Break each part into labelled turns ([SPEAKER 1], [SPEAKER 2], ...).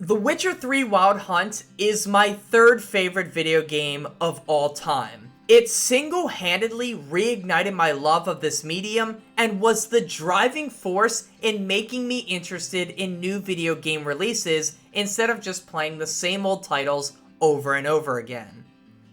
[SPEAKER 1] The Witcher 3 Wild Hunt is my third favorite video game of all time. It single-handedly reignited my love of this medium and was the driving force in making me interested in new video game releases instead of just playing the same old titles over and over again.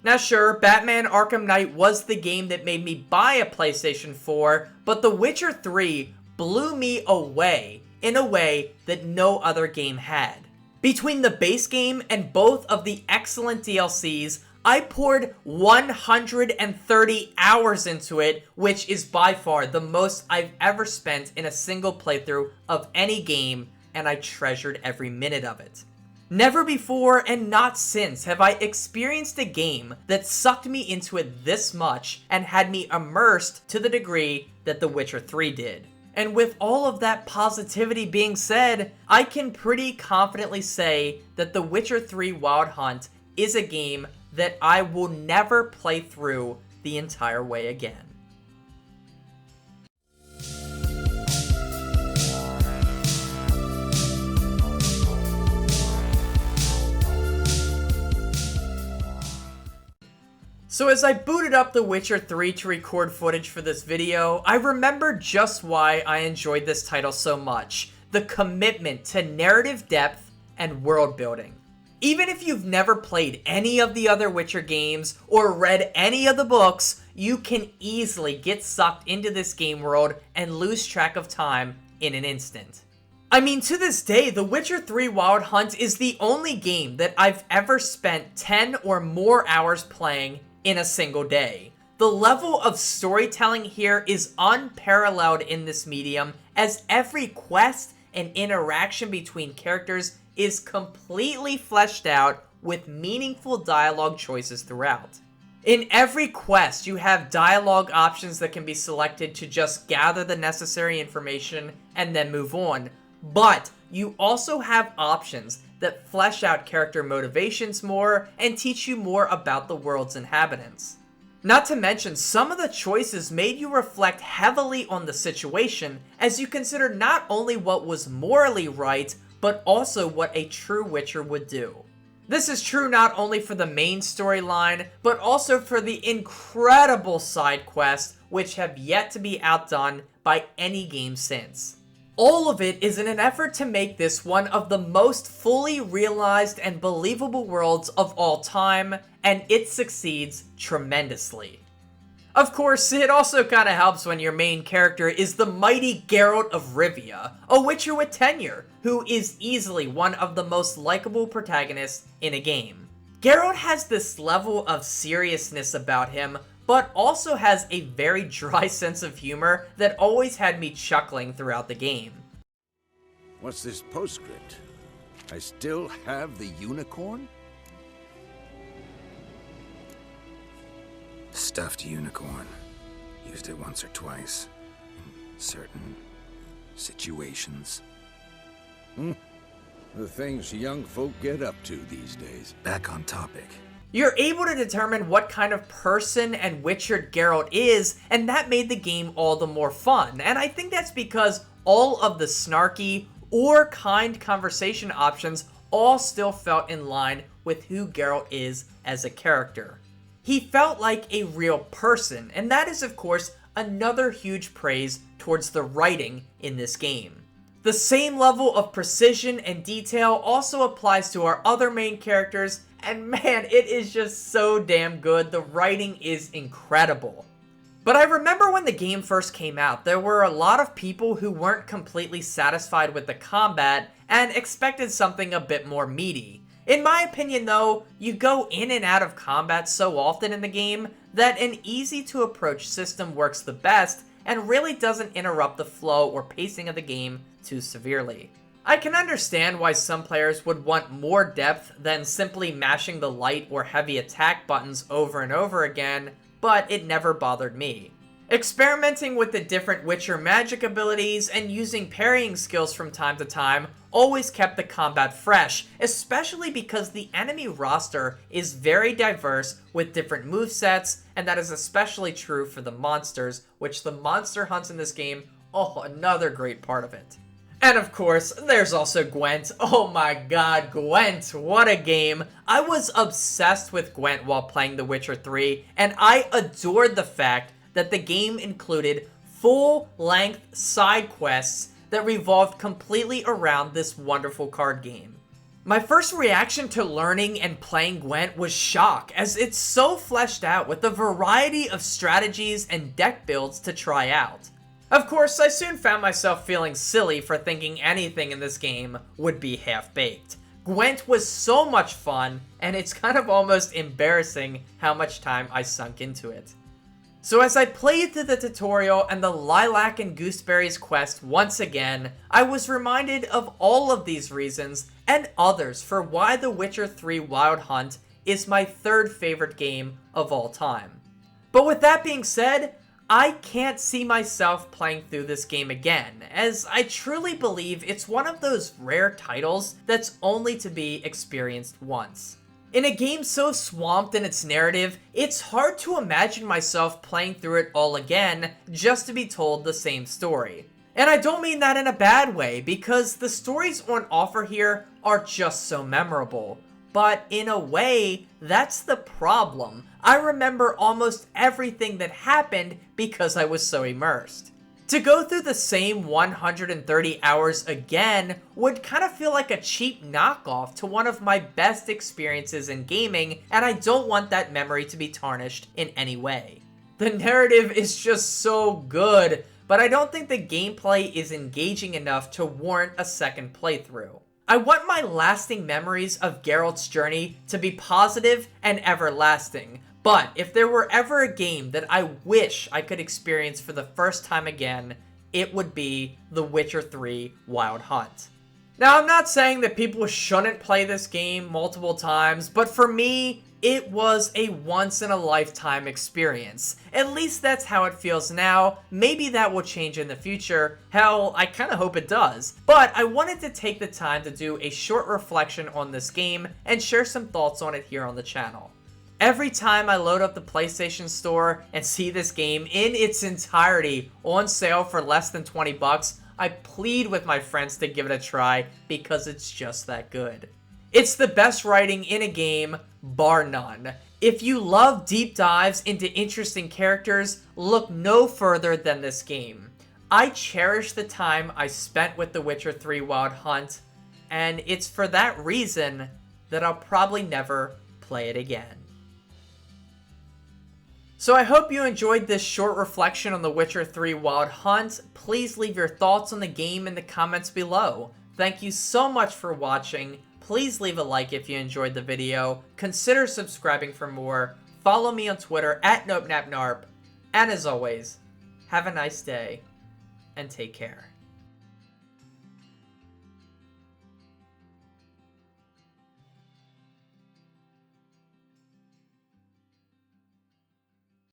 [SPEAKER 1] Now sure, Batman Arkham Knight was the game that made me buy a PlayStation 4, but The Witcher 3 blew me away in a way that no other game had. Between the base game and both of the excellent DLCs, I poured 130 hours into it, which is by far the most I've ever spent in a single playthrough of any game, and I treasured every minute of it. Never before and not since have I experienced a game that sucked me into it this much and had me immersed to the degree that The Witcher 3 did. And with all of that positivity being said, I can pretty confidently say that The Witcher 3 Wild Hunt is a game that I will never play through the entire way again. So as I booted up The Witcher 3 to record footage for this video, I remembered just why I enjoyed this title so much: the commitment to narrative depth and world building. Even if you've never played any of the other Witcher games or read any of the books, you can easily get sucked into this game world and lose track of time in an instant. I mean, to this day, The Witcher 3 Wild Hunt is the only game that I've ever spent 10 or more hours playing in a single day. The level of storytelling here is unparalleled in this medium, as every quest and interaction between characters is completely fleshed out with meaningful dialogue choices throughout. In every quest, you have dialogue options that can be selected to just gather the necessary information and then move on, but you also have options that flesh out character motivations more and teach you more about the world's inhabitants. Not to mention, some of the choices made you reflect heavily on the situation as you consider not only what was morally right, but also what a true Witcher would do. This is true not only for the main storyline, but also for the incredible side quests which have yet to be outdone by any game since. All of it is in an effort to make this one of the most fully realized and believable worlds of all time, and it succeeds tremendously. Of course, it also kinda helps when your main character is the mighty Geralt of Rivia, a Witcher with tenure, who is easily one of the most likable protagonists in a game. Geralt has this level of seriousness about him, but also has a very dry sense of humor that always had me chuckling throughout the game.
[SPEAKER 2] What's this postscript? I still have the unicorn?
[SPEAKER 3] Stuffed unicorn. Used it once or twice. In certain situations.
[SPEAKER 2] The things young folk get up to these days.
[SPEAKER 3] Back on topic.
[SPEAKER 1] You're able to determine what kind of person and Witcher Geralt is, and that made the game all the more fun. And I think that's because all of the snarky or kind conversation options all still felt in line with who Geralt is as a character. He felt like a real person, and that is of course another huge praise towards the writing in this game. The same level of precision and detail also applies to our other main characters, and man, it is just so damn good. The writing is incredible. But I remember when the game first came out, there were a lot of people who weren't completely satisfied with the combat and expected something a bit more meaty. In my opinion though, you go in and out of combat so often in the game that an easy to approach system works the best and really doesn't interrupt the flow or pacing of the game too severely. I can understand why some players would want more depth than simply mashing the light or heavy attack buttons over and over again, but it never bothered me. Experimenting with the different Witcher magic abilities and using parrying skills from time to time always kept the combat fresh, especially because the enemy roster is very diverse with different movesets, and that is especially true for the monsters, which the monster hunts in this game, oh, another great part of it. And of course, there's also Gwent. Oh my god, Gwent, what a game. I was obsessed with Gwent while playing The Witcher 3, and I adored the fact that the game included full-length side quests that revolved completely around this wonderful card game. My first reaction to learning and playing Gwent was shock, as it's so fleshed out with a variety of strategies and deck builds to try out. Of course, I soon found myself feeling silly for thinking anything in this game would be half-baked. Gwent was so much fun, and it's kind of almost embarrassing how much time I sunk into it. So as I played through the tutorial and the Lilac and Gooseberries quest once again, I was reminded of all of these reasons and others for why The Witcher 3 Wild Hunt is my third favorite game of all time. But with that being said, I can't see myself playing through this game again, as I truly believe it's one of those rare titles that's only to be experienced once. In a game so swamped in its narrative, it's hard to imagine myself playing through it all again just to be told the same story. And I don't mean that in a bad way, because the stories on offer here are just so memorable. But in a way, that's the problem. I remember almost everything that happened because I was so immersed. To go through the same 130 hours again would kind of feel like a cheap knockoff to one of my best experiences in gaming, and I don't want that memory to be tarnished in any way. The narrative is just so good, but I don't think the gameplay is engaging enough to warrant a second playthrough. I want my lasting memories of Geralt's journey to be positive and everlasting, but if there were ever a game that I wish I could experience for the first time again, it would be The Witcher 3 Wild Hunt. Now, I'm not saying that people shouldn't play this game multiple times, but for me, it was a once-in-a-lifetime experience. At least that's how it feels now. Maybe that will change in the future. Hell, I kind of hope it does. But I wanted to take the time to do a short reflection on this game and share some thoughts on it here on the channel. Every time I load up the PlayStation Store and see this game in its entirety on sale for less than 20 bucks, I plead with my friends to give it a try because it's just that good. It's the best writing in a game, bar none. If you love deep dives into interesting characters, look no further than this game. I cherish the time I spent with The Witcher 3 Wild Hunt, and it's for that reason that I'll probably never play it again. So I hope you enjoyed this short reflection on The Witcher 3 Wild Hunt. Please leave your thoughts on the game in the comments below. Thank you so much for watching. Please leave a like if you enjoyed the video. Consider subscribing for more. Follow me on Twitter @NopNapNarp. And as always, have a nice day and take care.